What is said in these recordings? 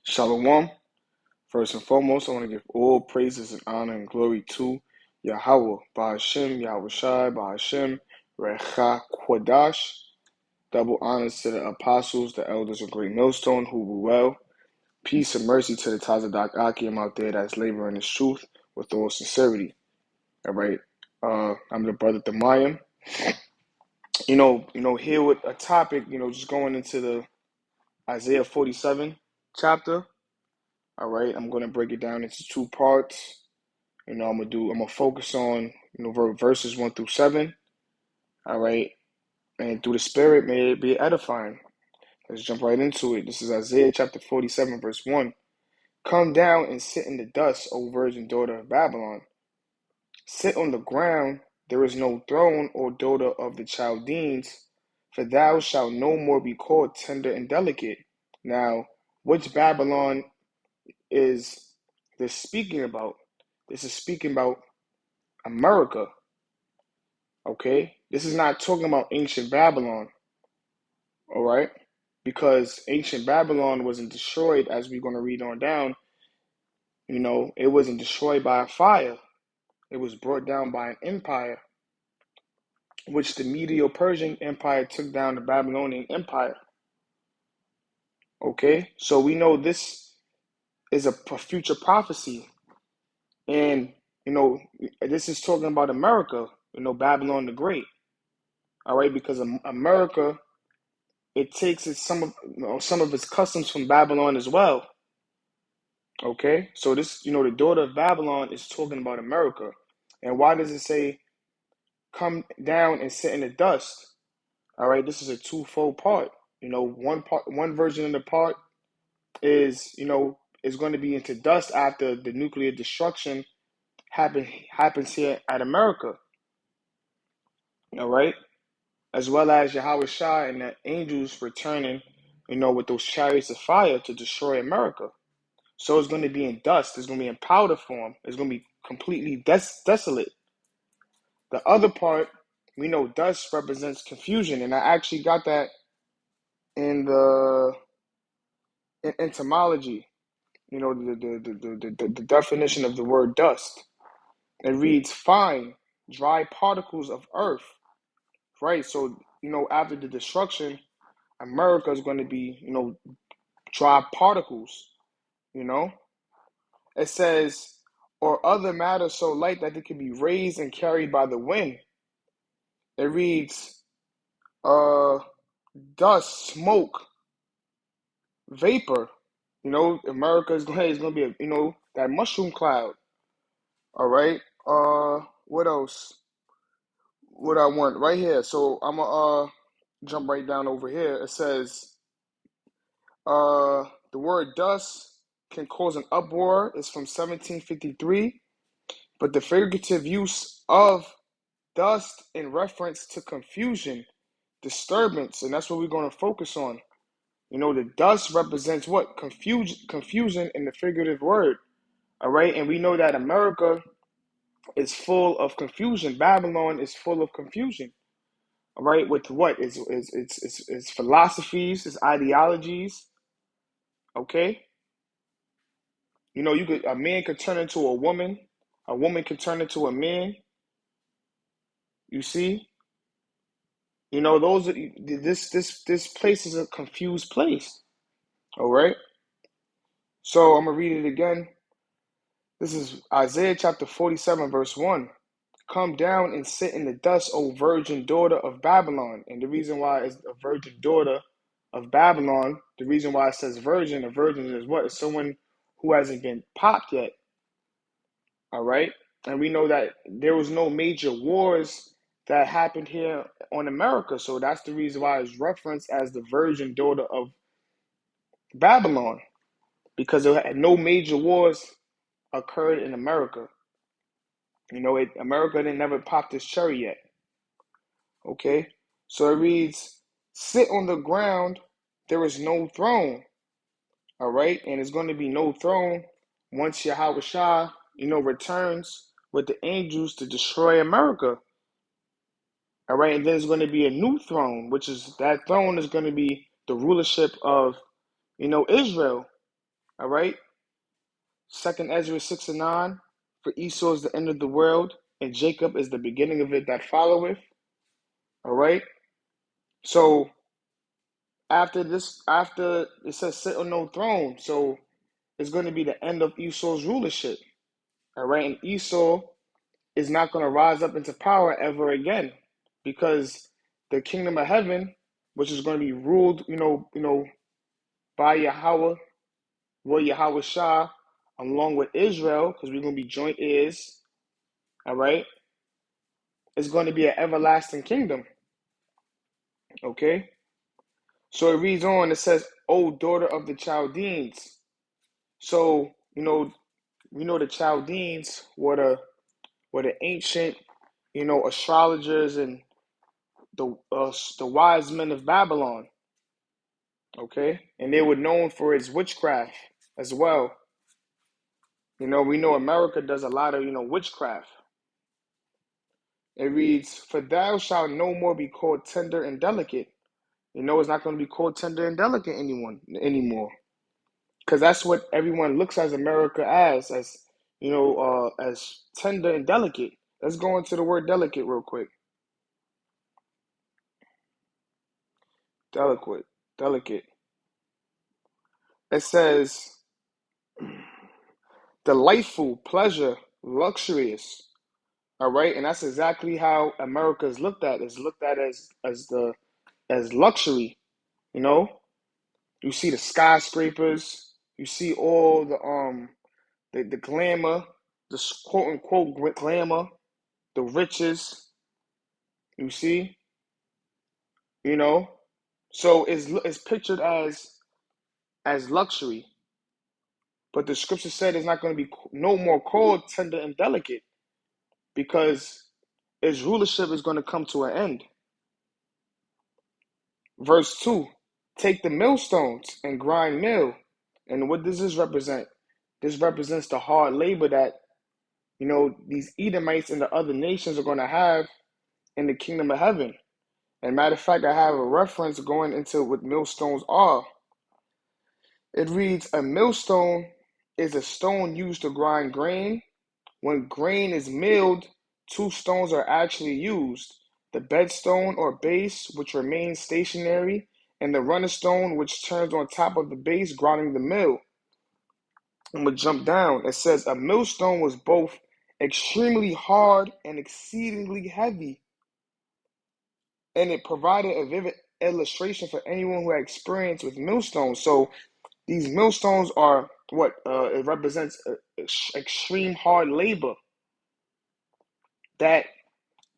Shalom. First and foremost, I want to give all praises and honor and glory to Yahweh, Ba'ashem, Yahweh Shai, Ba'ashem, Recha Kwadash. Double honors to the apostles, the elders of Great Millstone, who rule well. Peace and mercy to the Tazadak Akim out there that's laboring his truth with all sincerity. All right. I'm the brother Thamayim. Here with a topic, just going into the Isaiah 47 chapter. All right, I'm going to break it down into two parts. I'm gonna focus on, verses 1 through 7. All right, and through the Spirit, may it be edifying. Let's jump right into it. This is Isaiah chapter 47, verse 1. Come down and sit in the dust, O virgin daughter of Babylon. Sit on the ground, there is no throne, O daughter of the Chaldeans, for thou shalt no more be called tender and delicate. Now, which Babylon is this speaking about? This is speaking about America. Okay? This is not talking about ancient Babylon. All right? Because ancient Babylon wasn't destroyed, as we're going to read on down. It wasn't destroyed by a fire. It was brought down by an empire, which the Medo-Persian Empire took down the Babylonian Empire. Okay? So we know this is a future prophecy. And, this is talking about America, Babylon the Great. All right? Because America, it takes some of its customs from Babylon as well. Okay? So this, the daughter of Babylon is talking about America. And why does it say, come down and sit in the dust? All right, this is a twofold part. One version of the part is, is going to be into dust after the nuclear destruction happens here at America. All right? As well as Yahweh Shai and the angels returning, with those chariots of fire to destroy America. So it's going to be in dust. It's going to be in powder form. It's going to be completely desolate. The other part, we know dust represents confusion. And I actually got that in etymology. The definition of the word dust. It reads fine, dry particles of earth. Right? So, after the destruction, America is going to be, dry particles. It says, or other matter so light that it can be raised and carried by the wind. It reads, dust, smoke, vapor. America is going to be, that mushroom cloud. All right. What else? What I want right here. So I'm gonna jump right down over here. It says, the word dust can cause an uproar. It's from 1753, but the figurative use of dust in reference to confusion, disturbance, and that's what we're going to focus on. The dust represents what? Confusion in the figurative word. All right, and we know that America is full of confusion. Babylon is full of confusion. All right, with what? It's philosophies, it's ideologies. Okay, a man could turn into a woman could turn into a man. You see, this place is a confused place. All right, so I'm gonna read it again. This is Isaiah chapter 47, verse 1. Come down and sit in the dust, O virgin daughter of Babylon. And the reason why it's a virgin daughter of Babylon, the reason why it says virgin, a virgin is what? It's someone who hasn't been popped yet. All right? And we know that there was no major wars that happened here on America. So that's the reason why it's referenced as the virgin daughter of Babylon. Because there had no major wars occurred in America. America didn't never pop this cherry yet. Okay? So it reads, sit on the ground, there is no throne. All right? And it's going to be no throne once Yahweh Shah, returns with the angels to destroy America. All right? And then there's going to be a new throne, which is that throne is going to be the rulership of, Israel. All right. Second Ezra 6 and 9. For Esau is the end of the world, and Jacob is the beginning of it that followeth. All right. So after it says sit on no throne, so it's going to be the end of Esau's rulership. All right. And Esau is not going to rise up into power ever again, because the kingdom of heaven, which is going to be ruled, by Yahweh, Yahweh Shah, along with Israel, because we're going to be joint heirs. All right. It's going to be an everlasting kingdom. Okay. So it reads on. It says, "O daughter of the Chaldeans." So we know the Chaldeans were the ancient, astrologers and the wise men of Babylon. Okay, and they were known for its witchcraft as well. We know America does a lot of witchcraft. It reads, "For thou shalt no more be called tender and delicate." It's not going to be called tender and delicate anymore, because that's what everyone looks as America as tender and delicate. Let's go into the word delicate real quick. Delicate, delicate. It says delightful, pleasure, luxurious. All right, and that's exactly how America is looked at. It's looked at as luxury. You know, you see the skyscrapers, you see all the glamour, the quote unquote glamour, the riches. You see, you know, so it's pictured as luxury, but the scripture said it's not going to be no more called tender and delicate, because its rulership is going to come to an end. Verse 2, take the millstones and grind mill. And what does this represent? This represents the hard labor that, these Edomites and the other nations are going to have in the kingdom of heaven. And matter of fact, I have a reference going into what millstones are. It reads, a millstone is a stone used to grind grain. When grain is milled, two stones are actually used: the bedstone or base, which remains stationary, and the runner stone, which turns on top of the base, grinding the mill. I'm going to jump down. It says, a millstone was both extremely hard and exceedingly heavy. And it provided a vivid illustration for anyone who had experience with millstones. So these millstones are what? It represents extreme hard labor that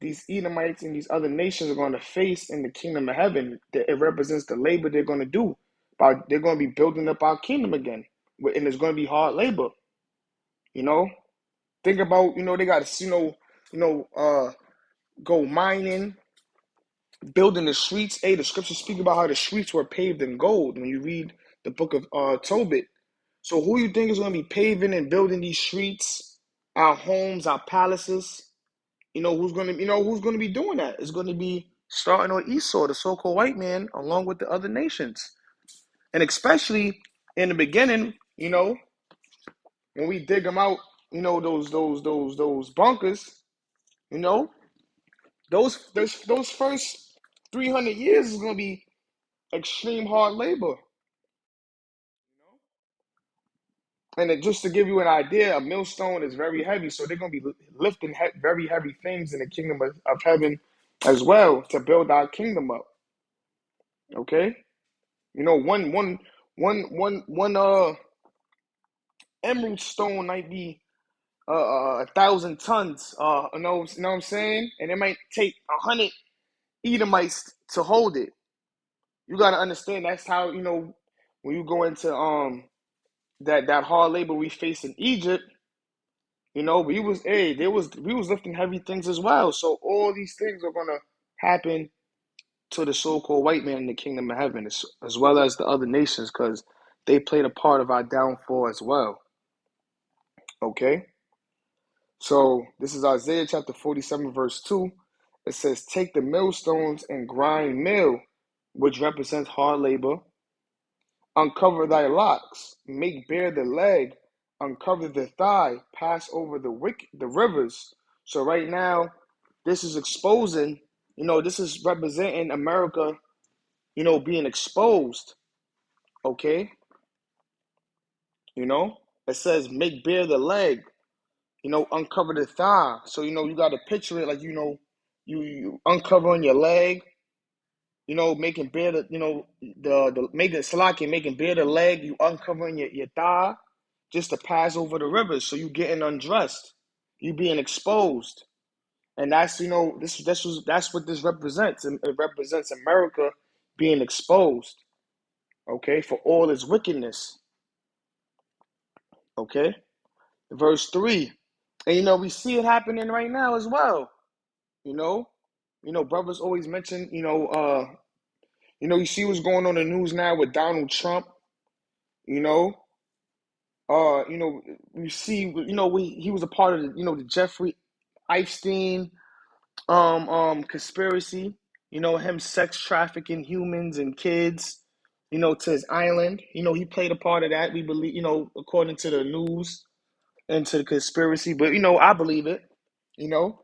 these Edomites and these other nations are going to face in the kingdom of heaven. It represents the labor they're going to do. They're going to be building up our kingdom again, and it's going to be hard labor. Think about they got to go mining, building the streets. Hey, the scriptures speak about how the streets were paved in gold when you read the book of Tobit. So who you think is going to be paving and building these streets, our homes, our palaces? Who's going to be doing that? It's going to be starting on Esau, the so-called white man, along with the other nations. And especially in the beginning, when we dig them out, those bunkers, those first 300 years is going to be extreme hard labor. And just to give you an idea, a millstone is very heavy, so they're going to be lifting very heavy things in the kingdom of heaven as well to build our kingdom up. Okay, one emerald stone might be 1,000 tons. Know what I'm saying? And it might take 100 Edomites to hold it. You got to understand that's how when you go into that hard labor we face in Egypt. We was lifting heavy things as well. So all these things are gonna happen to the so-called white man in the kingdom of heaven, as well as the other nations, because they played a part of our downfall as well. Okay, so this is Isaiah chapter 47, verse 2. It says, take the millstones and grind mill, which represents hard labor. uncover thy locks, make bare the leg, uncover the thigh, pass over the rivers. So right now, this is exposing, this is representing America, being exposed. Okay, it says make bare the leg, uncover the thigh. So you got to picture it like you uncovering your leg, making bare the the making salaki, making bare the leg, you uncovering your thigh just to pass over the rivers. So you getting undressed, you being exposed, and that's that's what this represents. It represents America being exposed, okay, for all its wickedness. Okay, verse 3, and we see it happening right now as well. You know, brothers always mention, you see what's going on in the news now with Donald Trump. You know, we see, he was a part of the Jeffrey Epstein conspiracy. Him sex trafficking humans and kids, to his island. He played a part of that. We believe, according to the news and to the conspiracy, but I believe it. You know,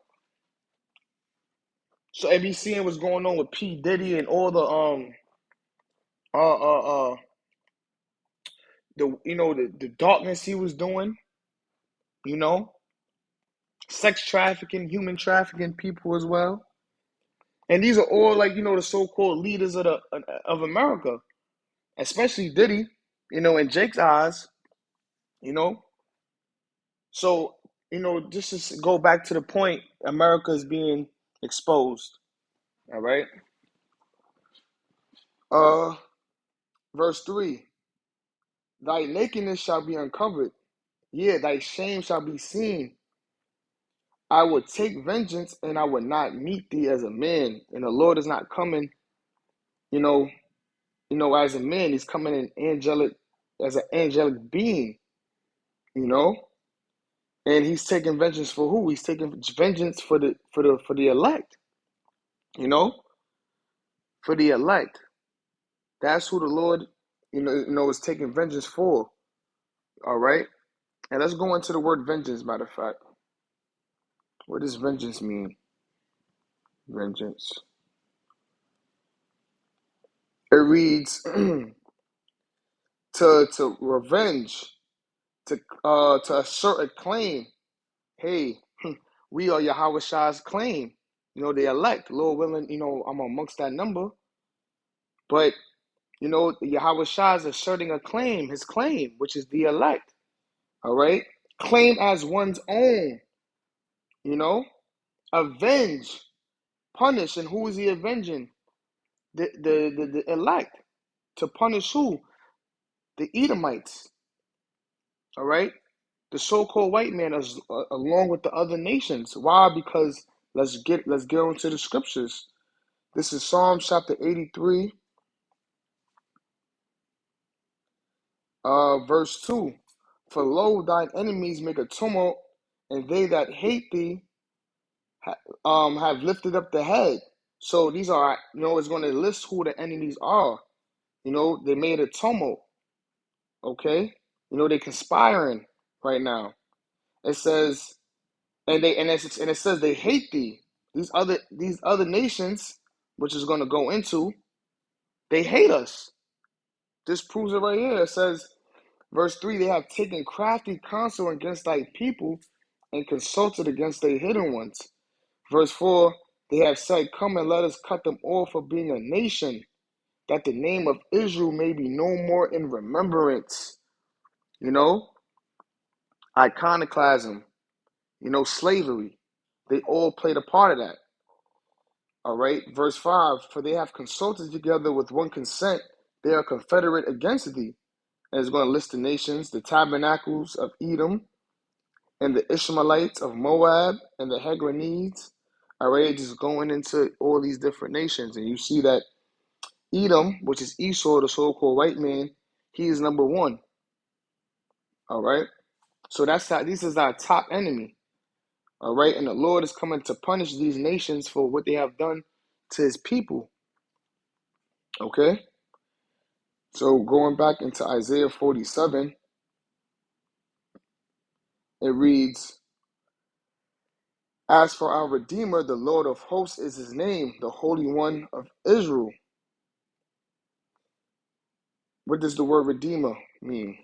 so every seeing what's going on with P Diddy and all the uh uh uh the darkness he was doing, you know, sex trafficking, human trafficking people as well. And these are all like, the so-called leaders of America, especially Diddy, in Jake's eyes, you know. So, just to go back to the point, America is being exposed. All right. Uh Verse 3, thy nakedness shall be uncovered, yeah, thy shame shall be seen. I will take vengeance and I will not meet thee as a man. And the Lord is not coming, you know, as a man. He's coming as an angelic being, you know. And he's taking vengeance for who? He's taking vengeance for the elect, you know, for the elect. That's who the Lord, is taking vengeance for. All right. And let's go into the word vengeance, matter of fact. What does vengeance mean? Vengeance. It reads to revenge, to assert a claim. Hey, we are Yahweh Shah's claim. The elect. Lord willing, I'm amongst that number. But Yahweh Shah is asserting a claim, his claim, which is the elect. All right, claim as one's own. Avenge, punish, and who is he avenging? The elect. To punish who? The Edomites. All right, the so-called white man is along with the other nations. Why? Because let's get into the scriptures. This is Psalm chapter 83, verse 2. For lo, thine enemies make a tumult, and they that hate thee have lifted up the head. So these are, it's going to list who the enemies are. They made a tumult. Okay, they conspiring right now. It says, and it says they hate thee. These other nations, which is going to go into, they hate us. This proves it right here. It says, verse 3, they have taken crafty counsel against thy people and consulted against their hidden ones. Verse 4, they have said, come and let us cut them off for being a nation, that the name of Israel may be no more in remembrance. Iconoclasm, slavery. They all played a part of that. All right, verse 5, for they have consulted together with one consent, they are confederate against thee. And it's going to list the nations, the tabernacles of Edom, and the Ishmaelites of Moab, and the Hegronides. All right, just going into all these different nations. And you see that Edom, which is Esau, the so-called white man, he is number one. All right, so this is our top enemy. All right, and the Lord is coming to punish these nations for what they have done to his people. Okay, So going back into Isaiah 47, it reads, "As for our Redeemer, the Lord of hosts is his name, the Holy One of Israel." What does the word Redeemer mean?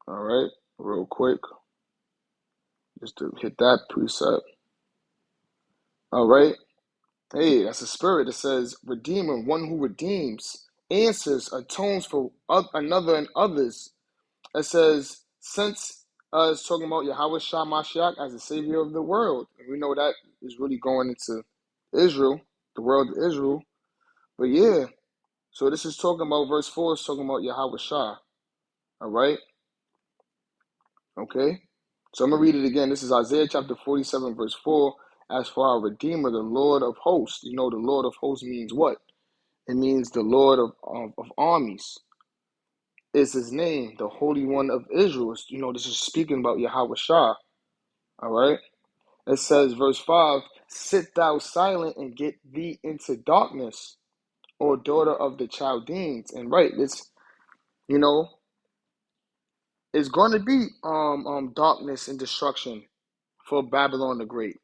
All right, real quick, just to hit that precept. All right. Hey, that's a spirit that says Redeemer, one who redeems, answers, atones for another and others. It says, since it's talking about Yahweh Shah Mashiach as the savior of the world. And we know that is really going into Israel, the world of Israel. But yeah, so this is talking about, verse 4 is talking about Yahweh Shah. All right? Okay? So I'm going to read it again. This is Isaiah chapter 47, verse 4. As for our Redeemer, the Lord of hosts. You know, the Lord of hosts means what? It means the Lord of armies is his name, the Holy One of Israel. You know, this is speaking about Yahweh Shah. All right? It says, verse 5, sit thou silent and get thee into darkness, O daughter of the Chaldeans. And right, it's, you know, it's going to be darkness and destruction for Babylon the Great,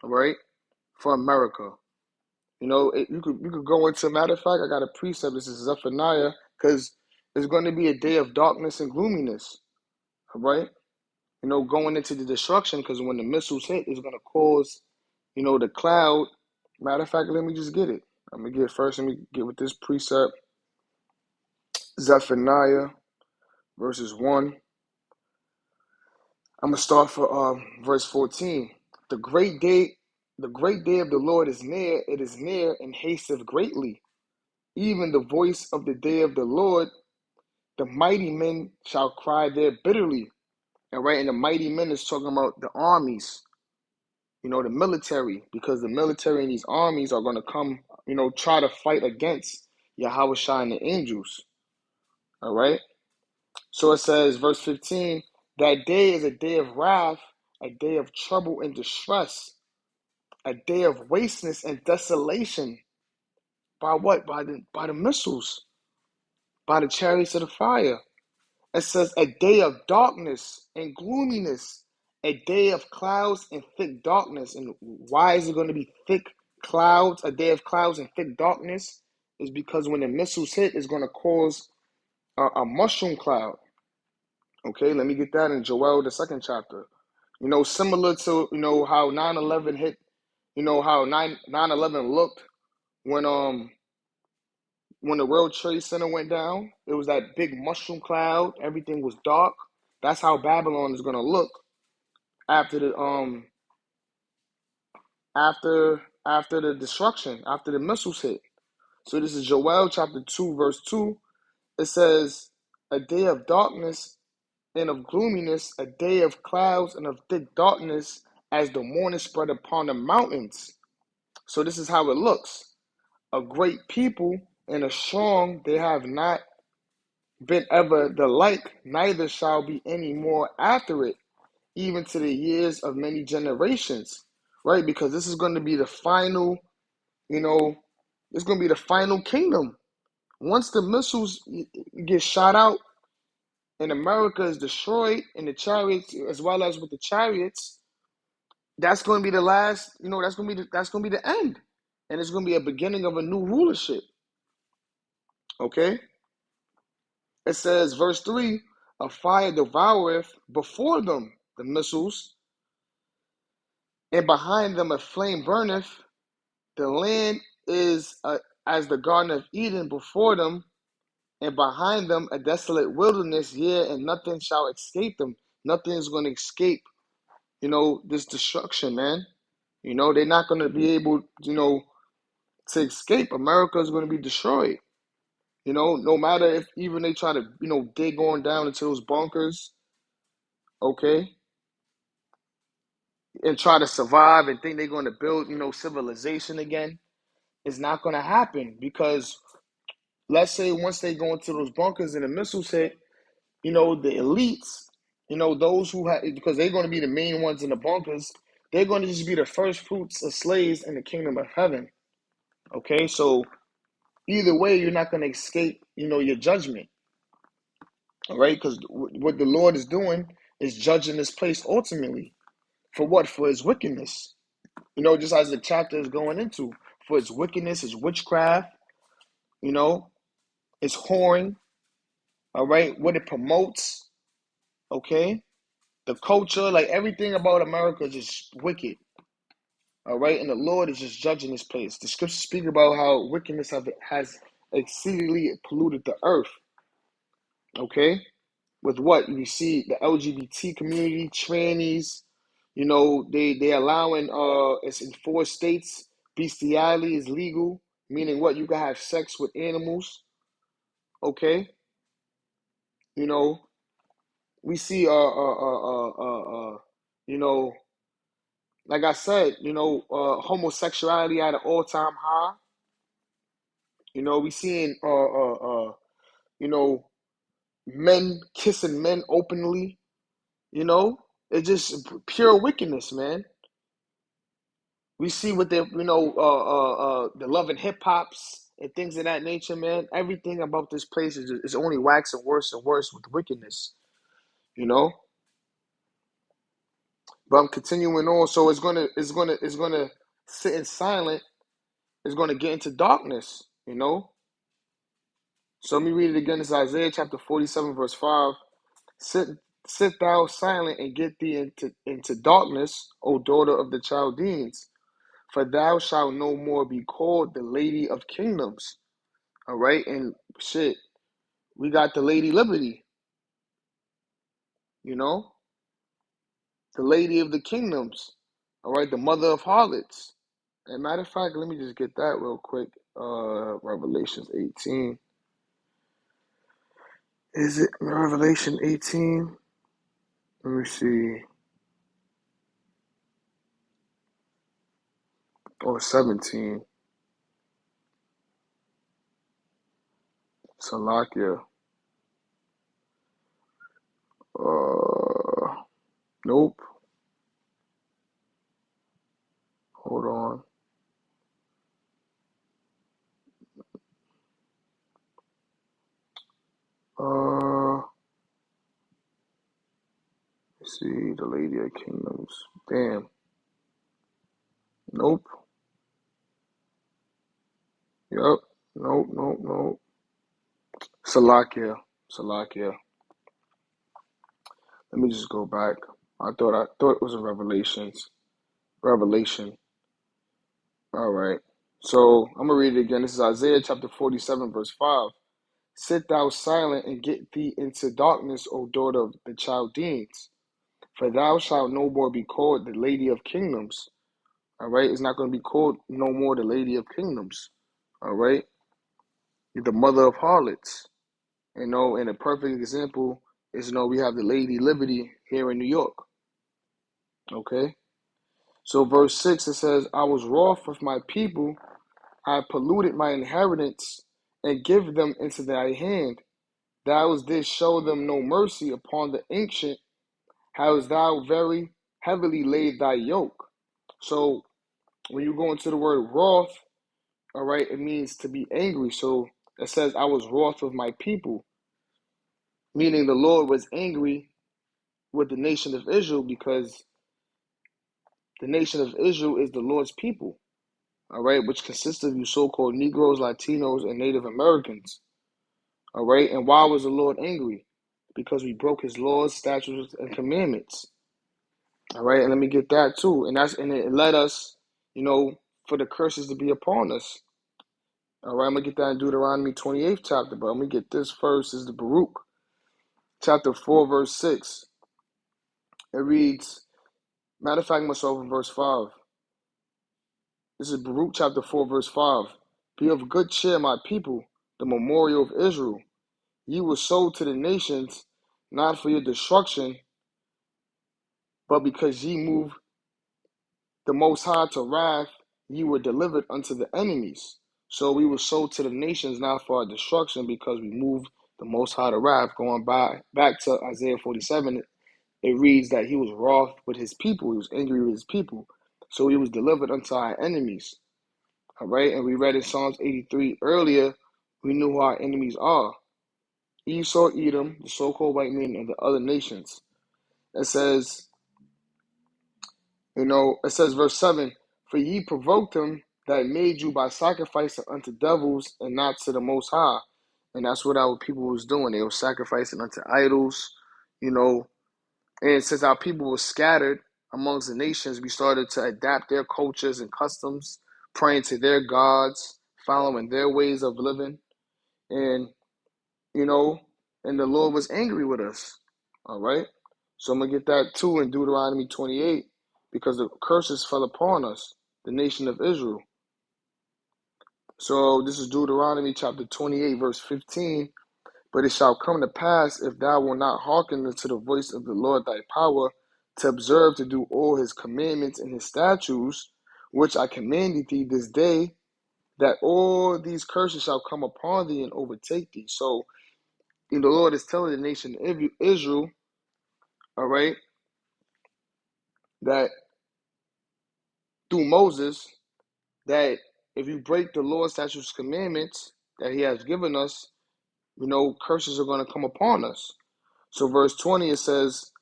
all right? For America. You know, you could go into, matter of fact, I got a precept, this is Zephaniah, because it's going to be a day of darkness and gloominess, all right? You know, going into the destruction, because when the missiles hit, it's going to cause, you know, the cloud. Matter of fact, let me just get it. Let me get with this precept. Zephaniah, verses 1. I'm going to start for verse 14. The great day of the Lord is near, it is near and hasteth greatly. Even the voice of the day of the Lord, the mighty men shall cry there bitterly. And right, and the mighty men is talking about the armies, you know, the military, because the military and these armies are going to come, you know, try to fight against Yahweh Shai and the angels. All right. So it says, verse 15, that day is a day of wrath, a day of trouble and distress, a day of wasteness and desolation. By what? By the missiles, by the chariots of the fire. It says a day of darkness and gloominess, a day of clouds and thick darkness. And why is it going to be thick clouds, a day of clouds and thick darkness? Is because when the missiles hit, it's going to cause a mushroom cloud. Okay, let me get that in Joel, the 2nd chapter. You know, similar to, you know, how 9/11 hit, you know, how 9/11 looked when the World Trade Center went down. It was that big mushroom cloud. Everything was dark. That's how Babylon is gonna look after the destruction, after the missiles hit. So this is Joel chapter 2, verse 2. It says, a day of darkness and of gloominess, a day of clouds and of thick darkness, as the morning spread upon the mountains. So this is how it looks. A great people and a strong, they have not been ever the like, neither shall be any more after it, even to the years of many generations. Right? Because this is going to be the final, you know, it's going to be the final kingdom. Once the missiles get shot out and America is destroyed and the chariots, as well as with the chariots, that's going to be the last, you know, that's going to be the end. And it's going to be a beginning of a new rulership. Okay? It says, verse 3, a fire devoureth before them, the missiles, and behind them a flame burneth. The land is as the Garden of Eden before them, and behind them a desolate wilderness, yea, and nothing shall escape them. Nothing is going to escape, you know, this destruction, man. You know, they're not going to be able, you know, to escape. America is going to be destroyed. You know, no matter if even they try to, you know, dig on down into those bunkers, okay, and try to survive and think they're going to build, you know, civilization again, it's not going to happen because let's say once they go into those bunkers and the missiles hit, you know, the elites, you know, those who have, because they're going to be the main ones in the bunkers, they're going to just be the first fruits of slaves in the kingdom of heaven. Okay, so either way, you're not going to escape, your judgment. All right, because what the Lord is doing is judging this place ultimately. For what? For his wickedness. Just as the chapter is going into, for its wickedness, its witchcraft, you know, its whoring, all right, what it promotes, okay, the culture, like everything about America is just wicked, all right, and the Lord is just judging this place. The scriptures speak about how wickedness has exceedingly polluted the earth, okay, with what you see the LGBT community, trannies, they allowing it's in 4 states, bestiality is legal, meaning what you can have sex with animals, okay, you know we see you know like I said, homosexuality at an all-time high. We seeing you know men kissing men openly. It's just pure wickedness, man. We see with the the love and hip hops and things of that nature, man. Everything about this place is only waxing worse and worse with wickedness, you know. But I'm continuing on, so it's gonna sit in silent. It's gonna get into darkness. So let me read it again. It's Isaiah chapter 47, verse 5. Sit sit thou silent and get thee into darkness, O daughter of the Chaldeans, for thou shalt no more be called the Lady of Kingdoms. All right, and shit, we got the Lady Liberty, you know, the Lady of the Kingdoms. All right, the Mother of Harlots. And matter of fact, let me just get that real quick. Revelations 18. Is it Revelation 18? Let me see. Or 17. Salakia. Nope. Hold on. Let's see, the Lady of Kingdoms. Damn. Nope. Yep. Nope. Nope. Nope. Salakia. Salakia. Let me just go back. I thought it was a Revelations. Revelation. All right. So I'm gonna read it again. This is Isaiah chapter 47, verse 5. Sit thou silent and get thee into darkness, O daughter of the Chaldeans, for thou shalt no more be called the Lady of Kingdoms. All right. It's not going to be called no more the Lady of Kingdoms. All right. You're the mother of harlots. And a perfect example is, we have the Lady Liberty here in New York. Okay. So verse 6, it says, I was wroth with my people. I polluted my inheritance and give them into thy hand. Thou didst show them no mercy upon the ancient. Hast thou very heavily laid thy yoke. So when you go into the word wrath, all right, it means to be angry. So it says, I was wroth with my people, meaning the Lord was angry with the nation of Israel because the nation of Israel is the Lord's people, all right, which consists of you so-called Negroes, Latinos, and Native Americans, all right. And why was the Lord angry? Because we broke his laws, statutes, and commandments, all right. And let me get that too. And it led us, for the curses to be upon us. All right, I'm gonna get that in Deuteronomy 28th chapter, but I'm gonna get this first. This is the Baruch, chapter 4, verse 6. It reads, matter of fact, I'm gonna start from verse 5. This is Baruch chapter 4, verse 5. Be of good cheer, my people, the memorial of Israel. Ye were sold to the nations, not for your destruction, but because ye moved the Most High to wrath, ye were delivered unto the enemies. So we were sold to the nations, not for our destruction, because we moved the Most High to wrath. Going back to Isaiah 47, it reads that he was wroth with his people. He was angry with his people. So he was delivered unto our enemies. All right, and we read in Psalms 83 earlier, we knew who our enemies are. Esau, Edom, the so-called white men, and the other nations. It says, verse 7, for ye provoked him that made you by sacrificing unto devils and not to the Most High. And that's what our people was doing. They were sacrificing unto idols, you know. And since our people were scattered amongst the nations, we started to adapt their cultures and customs, praying to their gods, following their ways of living. And, you know, and the Lord was angry with us. All right. So I'm going to get that too in Deuteronomy 28, because the curses fell upon us, the nation of Israel. So this is Deuteronomy chapter 28, verse 15. But it shall come to pass, if thou wilt not hearken unto the voice of the Lord thy power, to observe to do all his commandments and his statutes, which I commanded thee this day, that all these curses shall come upon thee and overtake thee. So, the Lord is telling the nation of Israel, all right, that through Moses, that if you break the Lord's statutes, commandments that he has given us, curses are going to come upon us. So verse 20, it says,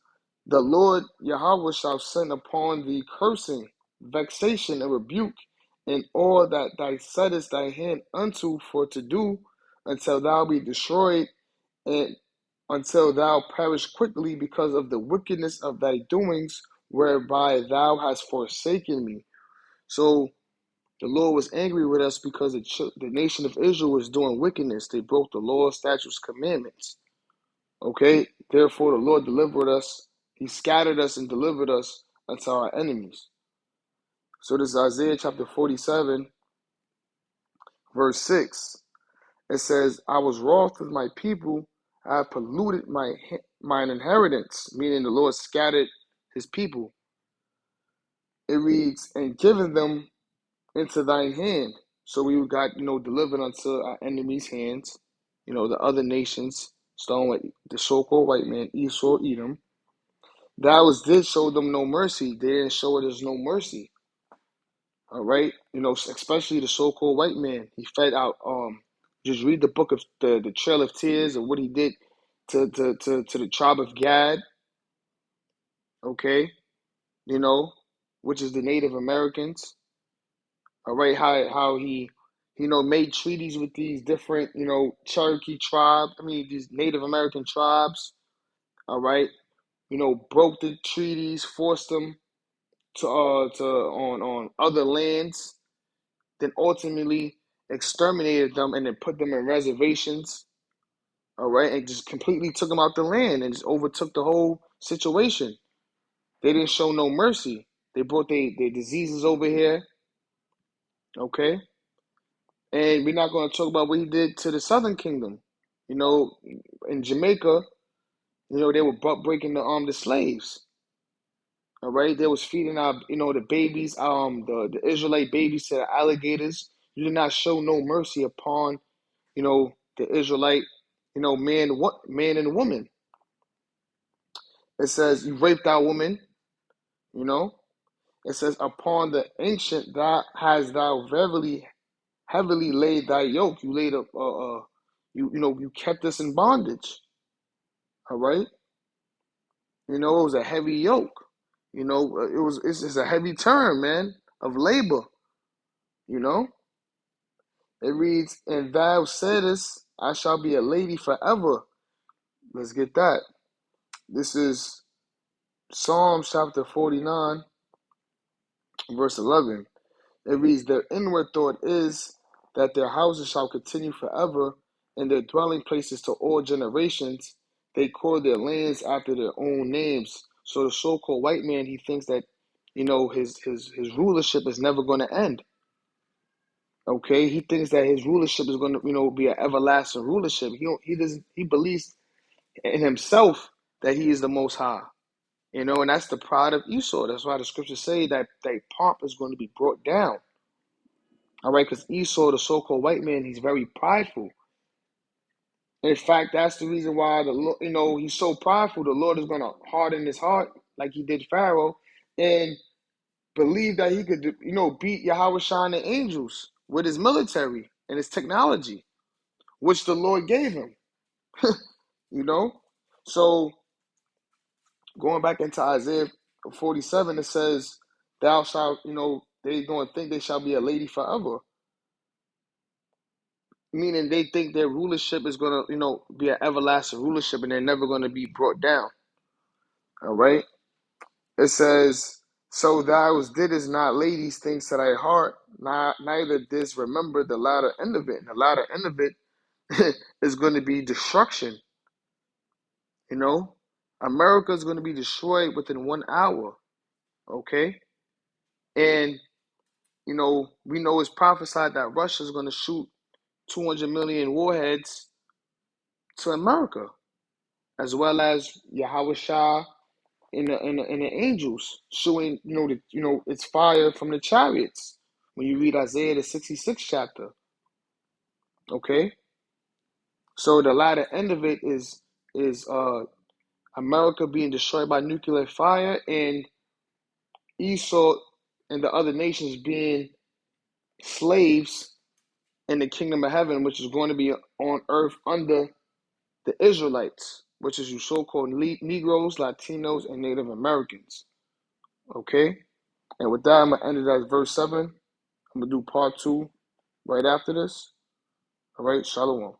the Lord Yahweh shall send upon thee cursing, vexation, and rebuke, in all that thou settest thy hand unto for to do, until thou be destroyed, and until thou perish quickly because of the wickedness of thy doings, whereby thou hast forsaken me. So the Lord was angry with us because the nation of Israel was doing wickedness. They broke the law, statutes, commandments. Okay? Therefore, the Lord delivered us. He scattered us and delivered us unto our enemies. So this is Isaiah chapter 47, verse 6. It says, I was wroth with my people. I have polluted mine inheritance, meaning the Lord scattered his people. It reads, and given them into thine hand. So we got, delivered unto our enemies' hands, the other nations, starting with the so-called white man, Esau, Edom. Thou did show them no mercy. They didn't show us no mercy. All right? Especially the so-called white man. He fed out, just read the book of the Trail of Tears and what he did to the tribe of Gad, okay? Which is the Native Americans. All right, how he made treaties with these different, Cherokee tribe, these Native American tribes, all right, broke the treaties, forced them on other lands, then ultimately exterminated them and then put them in reservations, all right, and just completely took them out the land and just overtook the whole situation. They didn't show no mercy. They brought their diseases over here, okay? And we're not going to talk about what he did to the Southern Kingdom. In Jamaica, they were butt breaking the slaves. All right, they was feeding our, the babies, the Israelite babies to the alligators. You did not show no mercy upon, the Israelite, man and woman. It says you raped our woman. It says upon the ancient thou has thou verily heavily laid thy yoke. You laid you kept us in bondage. All right. It was a heavy yoke. It's a heavy term, man, of labor. It reads, and thou saidest, I shall be a lady forever. Let's get that. This is Psalms chapter 49, verse 11. It reads, their inward thought is that their houses shall continue forever, and their dwelling places to all generations. They call their lands after their own names. So the so-called white man, he thinks that, his rulership is never going to end. Okay, he thinks that his rulership is going to, be an everlasting rulership. He believes in himself that he is the Most High. And that's the pride of Esau. That's why the scriptures say that pomp is going to be brought down. All right, because Esau, the so-called white man, he's very prideful. In fact, that's the reason why he's so prideful. The Lord is going to harden his heart, like He did Pharaoh, and believe that he could, beat Yahweh Shai and the angels with his military and his technology, which the Lord gave him. You know? So going back into Isaiah 47, it says, thou shalt, they going to think they shall be a lady forever. Meaning they think their rulership is going to, be an everlasting rulership and they're never going to be brought down. All right? It says, so thou didst not lay these things to thy heart, neither didst remember the latter end of it. And the latter end of it is going to be destruction. America is going to be destroyed within 1 hour. Okay? And, we know it's prophesied that Russia is going to shoot 200 million warheads to America, as well as Yahweh Shah and the angels showing, it's fire from the chariots. When you read Isaiah the 66th chapter, okay. So the latter end of it is America being destroyed by nuclear fire, and Esau and the other nations being slaves in the kingdom of heaven, which is going to be on earth under the Israelites, which is your so-called Negroes, Latinos, and Native Americans. Okay? And with that, I'm going to end it at verse 7. I'm going to do part 2 right after this. All right? Shalom.